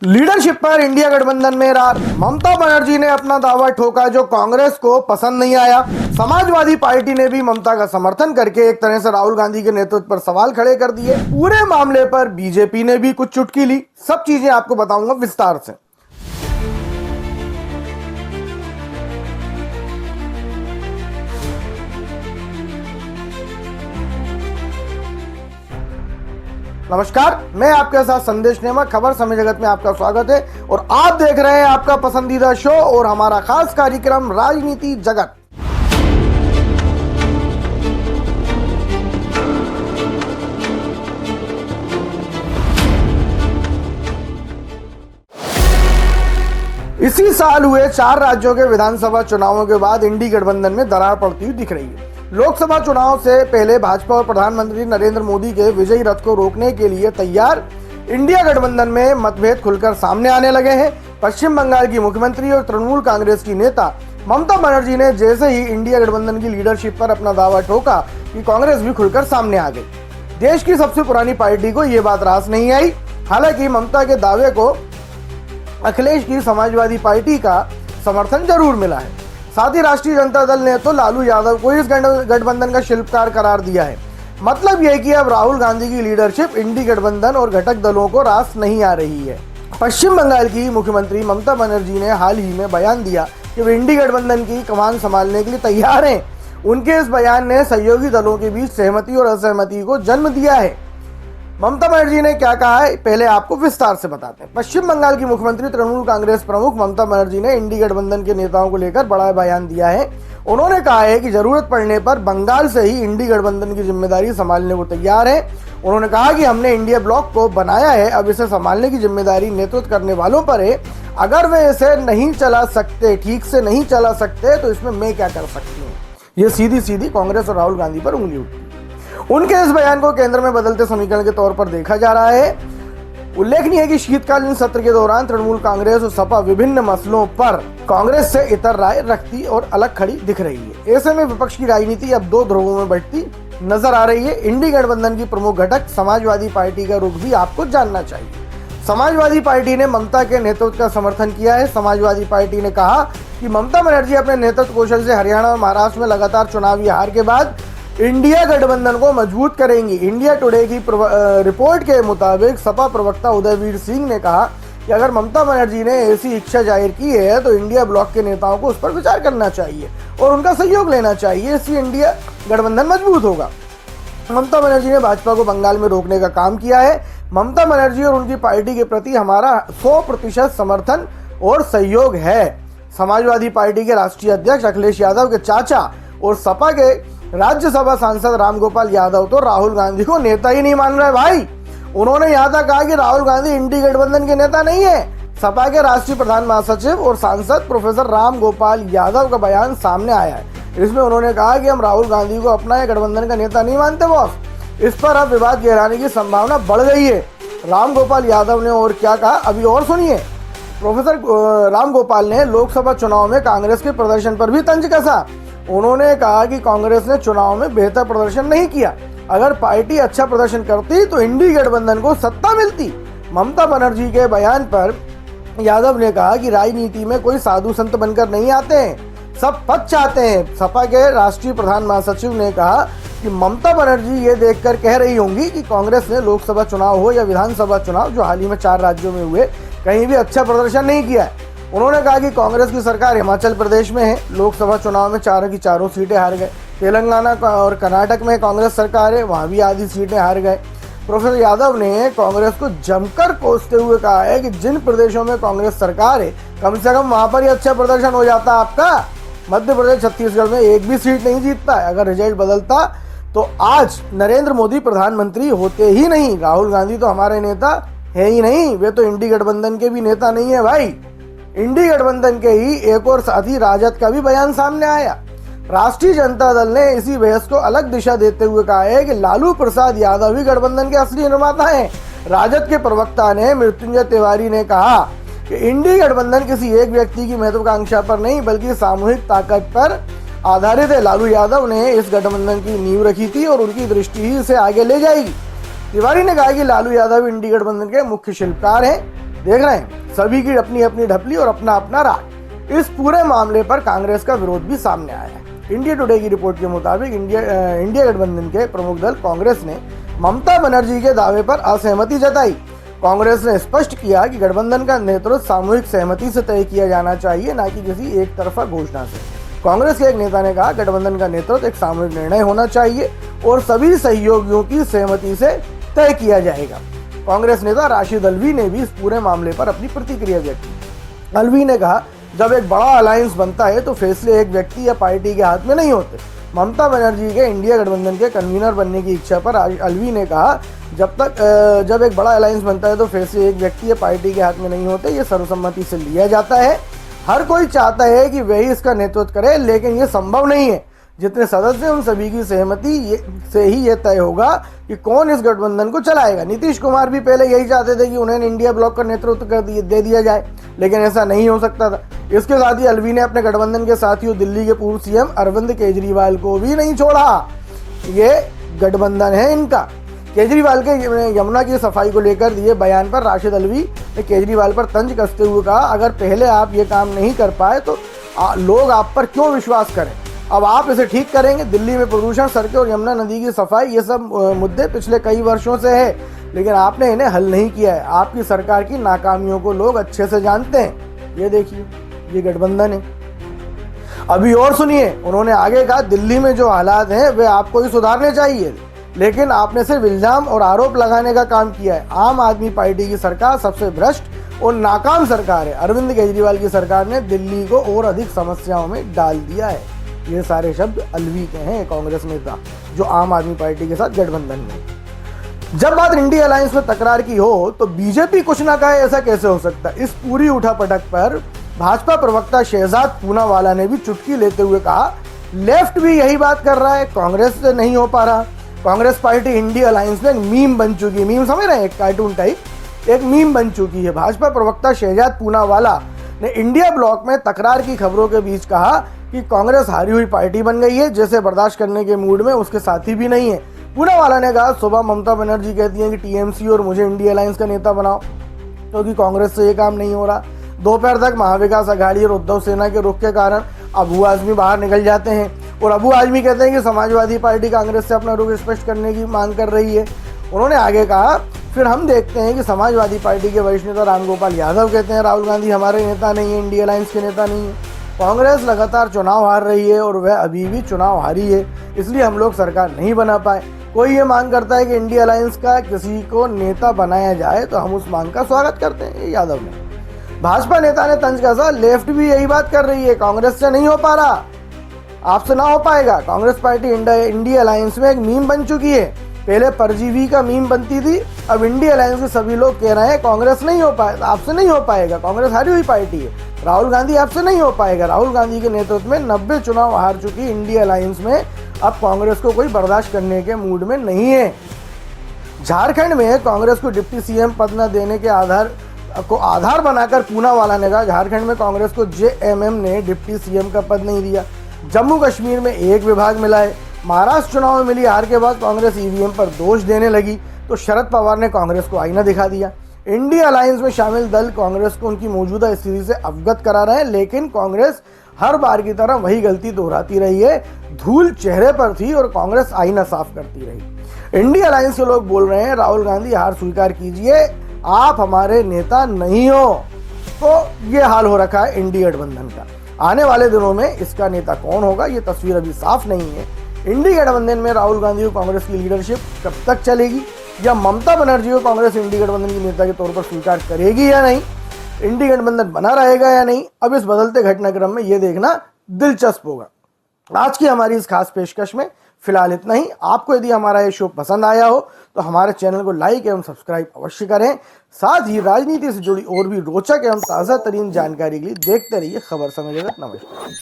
Leadership पर India गठबंधन में रार। ममता बनर्जी ने अपना दावा ठोका जो कांग्रेस को पसंद नहीं आया। समाजवादी पार्टी ने भी ममता का समर्थन करके एक तरह से राहुल गांधी के नेतृत्व पर सवाल खड़े कर दिए। पूरे मामले पर बीजेपी ने भी कुछ चुटकी ली। सब चीजें आपको बताऊंगा विस्तार से। नमस्कार, मैं आपके साथ संदेश नेमा। खबर समय जगत में आपका स्वागत है और आप देख रहे हैं आपका पसंदीदा शो और हमारा खास कार्यक्रम राजनीति जगत। इसी साल हुए 4 राज्यों के विधानसभा चुनावों के बाद इंडी गठबंधन में दरार पड़ती हुई दिख रही है। लोकसभा चुनाव से पहले भाजपा और प्रधानमंत्री नरेंद्र मोदी के विजयी रथ को रोकने के लिए तैयार इंडिया गठबंधन में मतभेद खुलकर सामने आने लगे हैं। पश्चिम बंगाल की मुख्यमंत्री और तृणमूल कांग्रेस की नेता ममता बनर्जी ने जैसे ही इंडिया गठबंधन की लीडरशिप पर अपना दावा ठोका कि कांग्रेस भी खुलकर सामने आ गई। देश की सबसे पुरानी पार्टी को ये बात रास नहीं आई। हालांकि ममता के दावे को अखिलेश की समाजवादी पार्टी का समर्थन जरूर मिला है। साथ ही राष्ट्रीय जनता दल ने तो लालू यादव को इस गठबंधन का शिल्पकार करार दिया है। मतलब यह कि अब राहुल गांधी की लीडरशिप इंडी गठबंधन और घटक दलों को रास नहीं आ रही है। पश्चिम बंगाल की मुख्यमंत्री ममता बनर्जी ने हाल ही में बयान दिया कि वे इंडी गठबंधन की कमान संभालने के लिए तैयार हैं। उनके इस बयान ने सहयोगी दलों के बीच सहमति और असहमति को जन्म दिया है। ममता बनर्जी ने क्या कहा है, पहले आपको विस्तार से बताते हैं। पश्चिम बंगाल की मुख्यमंत्री तृणमूल कांग्रेस प्रमुख ममता बनर्जी ने इंडी गठबंधन के नेताओं को लेकर बड़ा बयान दिया है। उन्होंने कहा है कि जरूरत पड़ने पर बंगाल से ही इंडी गठबंधन की जिम्मेदारी संभालने को तैयार है। उन्होंने कहा कि हमने इंडिया ब्लॉक को बनाया है, अब इसे संभालने की जिम्मेदारी नेतृत्व करने वालों पर है। अगर वे इसे नहीं चला सकते, ठीक से नहीं चला सकते, तो इसमें मैं क्या कर सकती हूँ। ये सीधी सीधी कांग्रेस और राहुल गांधी पर उंगली उठती। उनके इस बयान को केंद्र में बदलते समीकरण के तौर पर देखा जा रहा है। उल्लेखनीय है कि शीतकालीन सत्र के दौरान तृणमूल कांग्रेस और सपा विभिन्न मसलों पर कांग्रेस से इतर राय रखती और अलग खड़ी दिख रही है। ऐसे में विपक्ष की राजनीति अब 2 ध्रुवों में बढ़ती नजर आ रही है। इंडी गठबंधन की प्रमुख घटक समाजवादी पार्टी का रुख भी आपको जानना चाहिए। समाजवादी पार्टी ने ममता के नेतृत्व का समर्थन किया है। समाजवादी पार्टी ने कहा कि ममता बनर्जी अपने नेतृत्व कौशल से हरियाणा और महाराष्ट्र में लगातार चुनावी हार के बाद इंडिया गठबंधन को मजबूत करेंगी। इंडिया टुडे की रिपोर्ट के मुताबिक सपा प्रवक्ता उदयवीर सिंह ने कहा कि अगर ममता बनर्जी ने ऐसी इच्छा जाहिर की है तो इंडिया ब्लॉक के नेताओं को उस पर विचार करना चाहिए और उनका सहयोग लेना चाहिए। इससे इंडिया गठबंधन मजबूत होगा। ममता बनर्जी ने भाजपा को बंगाल में रोकने का काम किया है। ममता बनर्जी और उनकी पार्टी के प्रति हमारा 100% समर्थन और सहयोग है। समाजवादी पार्टी के राष्ट्रीय अध्यक्ष अखिलेश यादव के चाचा और सपा के राज्यसभा सांसद रामगोपाल यादव तो राहुल गांधी को नेता ही नहीं मान रहे भाई। उन्होंने यहाँ तक कहा कि राहुल गांधी इंडी गठबंधन के नेता नहीं है। सपा के राष्ट्रीय प्रधान महासचिव और सांसद प्रोफेसर रामगोपाल यादव का बयान सामने आया है। इसमें उन्होंने कहा कि हम राहुल गांधी को अपना गठबंधन का नेता नहीं मानते बॉस। इस पर अब विवाद गहराने की संभावना बढ़ गई है। रामगोपाल यादव ने और क्या कहा, अभी और सुनिए। प्रोफेसर रामगोपाल ने लोकसभा चुनाव में कांग्रेस के प्रदर्शन पर भी तंज कसा। उन्होंने कहा कि कांग्रेस ने चुनाव में बेहतर प्रदर्शन नहीं किया। अगर पार्टी अच्छा प्रदर्शन करती तो इंडी गठबंधन को सत्ता मिलती। ममता बनर्जी के बयान पर यादव ने कहा कि राजनीति में कोई साधु संत बनकर नहीं आते हैं, सब पद चाहते हैं। सपा के राष्ट्रीय प्रधान महासचिव ने कहा कि ममता बनर्जी ये देखकर कह रही होंगी कि कांग्रेस ने लोकसभा चुनाव हो या विधानसभा चुनाव, जो हाल ही में 4 राज्यों में हुए, कहीं भी अच्छा प्रदर्शन नहीं किया है। उन्होंने कहा कि कांग्रेस की सरकार हिमाचल प्रदेश में है, लोकसभा चुनाव में 4 की 4 सीटें हार गए। तेलंगाना और कर्नाटक में कांग्रेस सरकार है, वहां भी आधी सीटें हार गए। प्रोफेसर यादव ने कांग्रेस को जमकर कोसते हुए कहा है कि जिन प्रदेशों में कांग्रेस सरकार है, कम से कम वहां पर ही अच्छा प्रदर्शन हो जाता आपका। मध्य प्रदेश, छत्तीसगढ़ में एक भी सीट नहीं जीतता है। अगर रिजल्ट बदलता तो आज नरेंद्र मोदी प्रधानमंत्री होते ही नहीं। राहुल गांधी तो हमारे नेता है ही नहीं, वे तो इंडी गठबंधन के भी नेता नहीं है भाई। इंडी गठबंधन के ही एक और साथी राजद का भी बयान सामने आया। राष्ट्रीय जनता दल ने इसी बहस को अलग दिशा देते हुए कहा है कि लालू प्रसाद यादव ही गठबंधन के असली निर्माता हैं। राजद के प्रवक्ता ने मृत्युंजय तिवारी ने कहा कि इंडी गठबंधन किसी एक व्यक्ति की महत्वाकांक्षा पर नहीं बल्कि सामूहिक ताकत पर आधारित है। लालू यादव ने इस गठबंधन की नींव रखी थी और उनकी दृष्टि ही इसे आगे ले जाएगी। तिवारी ने कहा कि लालू यादव इंडी गठबंधन के मुख्य शिल्पकार हैं। देख रहे हैं सभी की अपनी अपनी ढपली और अपना अपना राग। इस पूरे मामले पर कांग्रेस का विरोध भी सामने आया है। इंडिया टुडे की रिपोर्ट के मुताबिक इंडिया गठबंधन के प्रमुख दल कांग्रेस ने ममता बनर्जी के दावे पर असहमति जताई। कांग्रेस ने स्पष्ट किया कि गठबंधन का नेतृत्व सामूहिक सहमति से तय किया जाना चाहिए, न कि किसी एक तरफा घोषणा से। कांग्रेस के एक नेता ने कहा, गठबंधन का नेतृत्व एक सामूहिक निर्णय होना चाहिए और सभी सहयोगियों की सहमति से तय किया जाएगा। कांग्रेस नेता राशिद अल्वी ने भी इस पूरे मामले पर अपनी प्रतिक्रिया व्यक्त की। अल्वी ने कहा, जब एक बड़ा अलायंस बनता है तो फैसले एक व्यक्ति या पार्टी के हाथ में नहीं होते। ममता बनर्जी के इंडिया गठबंधन के कन्वीनर बनने की इच्छा पर अल्वी ने कहा, जब एक बड़ा अलायंस बनता है तो फैसले एक व्यक्ति या पार्टी के हाथ में नहीं होते, ये सर्वसम्मति से लिया जाता है। हर कोई चाहता है कि वही इसका नेतृत्व करे, लेकिन ये संभव नहीं है। जितने सदस्य हैं उन सभी की सहमति से ही ये तय होगा कि कौन इस गठबंधन को चलाएगा। नीतीश कुमार भी पहले यही चाहते थे कि उन्हें इंडिया ब्लॉक का नेतृत्व दे दिया जाए, लेकिन ऐसा नहीं हो सकता था। इसके साथ ही अल्वी ने अपने गठबंधन के साथियों दिल्ली के पूर्व सीएम अरविंद केजरीवाल को भी नहीं छोड़ा। ये गठबंधन है इनका। केजरीवाल के यमुना की सफाई को लेकर दिए बयान पर राशिद अल्वी ने केजरीवाल पर तंज कसते हुए कहा, अगर पहले आप ये काम नहीं कर पाए तो लोग आप पर क्यों विश्वास करें। अब आप इसे ठीक करेंगे। दिल्ली में प्रदूषण, सड़कें और यमुना नदी की सफाई, ये सब मुद्दे पिछले कई वर्षों से है, लेकिन आपने इन्हें हल नहीं किया है। आपकी सरकार की नाकामियों को लोग अच्छे से जानते हैं। ये देखिए, ये गठबंधन है। अभी और सुनिए, उन्होंने आगे कहा, दिल्ली में जो हालात हैं वे आपको ही सुधारने चाहिए, लेकिन आपने सिर्फ इल्जाम और आरोप लगाने का काम किया है। आम आदमी पार्टी की सरकार सबसे भ्रष्ट और नाकाम सरकार है। अरविंद केजरीवाल की सरकार ने दिल्ली को और अधिक समस्याओं में डाल दिया है। ये सारे शब्द अल्वी के हैं, कांग्रेस नेता जो आम आदमी पार्टी के साथ गठबंधन में। जब बात इंडिया अलायंस में तकरार की हो तो बीजेपी कुछ ना कहे, ऐसा कैसे हो सकता है। इस पूरी उठापटक पर भाजपा प्रवक्ता शहजाद पूनावाला ने भी चुटकी लेते हुए कहा, लेफ्ट भी यही बात कर रहा है, कांग्रेस से नहीं हो पा रहा। कांग्रेस पार्टी इंडिया अलायंस में एक मीम बन चुकी है। मीम समझ रहे हैं, एक कार्टून टाइप एक मीम बन चुकी है। भाजपा प्रवक्ता शहजाद पूनावाला ने इंडिया ब्लॉक में तकरार की खबरों के बीच कहा कि कांग्रेस हारी हुई पार्टी बन गई है, जैसे बर्दाश्त करने के मूड में उसके साथी भी नहीं है। पूनावाला ने कहा, सुबह ममता बनर्जी कहती हैं कि टीएमसी और मुझे इंडिया अलायंस का नेता बनाओ, क्योंकि कांग्रेस से ये काम नहीं हो रहा। दोपहर तक महाविकास अघाड़ी और उद्धव सेना के रुख के कारण अबू आजमी बाहर निकल जाते हैं और अबू आजमी कहते हैं कि समाजवादी पार्टी कांग्रेस से अपना रुख स्पष्ट करने की मांग कर रही है। उन्होंने आगे कहा, फिर हम देखते हैं कि समाजवादी पार्टी के वरिष्ठ नेता रामगोपाल यादव कहते हैं राहुल गांधी हमारे नेता नहीं है, इंडिया अलायंस के नेता नहीं है। कांग्रेस लगातार चुनाव हार रही है और वह अभी भी चुनाव हारी है, इसलिए हम लोग सरकार नहीं बना पाए। कोई ये मांग करता है कि इंडिया अलायंस का किसी को नेता बनाया जाए तो हम उस मांग का स्वागत करते हैं। यादव ने भाजपा नेता ने तंज कसा, लेफ्ट भी यही बात कर रही है, कांग्रेस से नहीं हो पा रहा, आपसे ना हो पाएगा। कांग्रेस पार्टी इंडिया अलायंस में एक मीम बन चुकी है। पहले परजीवी का मीम बनती थी, अब इंडिया अलायंस के सभी लोग कह रहे हैं कांग्रेस नहीं हो पाए, आपसे नहीं हो पाएगा, कांग्रेस हारी हुई पार्टी है। राहुल गांधी आपसे नहीं हो पाएगा। राहुल गांधी के नेतृत्व में 90 चुनाव हार चुकी इंडिया अलायंस में अब कांग्रेस को कोई बर्दाश्त करने के मूड में नहीं है। झारखंड में कांग्रेस को डिप्टी सीएम पद न देने के आधार बनाकर पूनावाला ने कहा, झारखंड में कांग्रेस को जेएमएम ने डिप्टी सीएम का पद नहीं दिया। जम्मू कश्मीर में एक विभाग मिला है। महाराष्ट्र चुनाव में मिली हार के बाद कांग्रेस ईवीएम पर दोष देने लगी तो शरद पवार ने कांग्रेस को आईना दिखा दिया। इंडिया अलायंस में शामिल दल कांग्रेस को उनकी मौजूदा स्थिति से अवगत करा रहे हैं, लेकिन कांग्रेस हर बार की तरह वही गलती दोहराती रही है। धूल चेहरे पर थी और कांग्रेस आईना साफ करती रही। इंडिया अलायंस के लोग बोल रहे हैं, राहुल गांधी हार स्वीकार कीजिए, आप हमारे नेता नहीं हो। तो ये हाल हो रखा है इंडिया गठबंधन का। आने वाले दिनों में इसका नेता कौन होगा ये तस्वीर अभी साफ नहीं है। इंडिया गठबंधन में राहुल गांधी को कांग्रेस की लीडरशिप कब तक चलेगी, या ममता बनर्जी को कांग्रेस इंडिया गठबंधन की नेता के तौर पर स्वीकार करेगी या नहीं, इंडिया गठबंधन बना रहेगा या नहीं, अब इस बदलते घटनाक्रम में ये देखना दिलचस्प होगा। आज की हमारी इस खास पेशकश में फिलहाल इतना ही। आपको यदि हमारा ये शो पसंद आया हो तो हमारे चैनल को लाइक एवं सब्सक्राइब अवश्य करें। साथ ही राजनीति से जुड़ी और भी रोचक एवं ताज़ा तरीन जानकारी के लिए देखते रहिए खबर समय जगत। नमस्कार।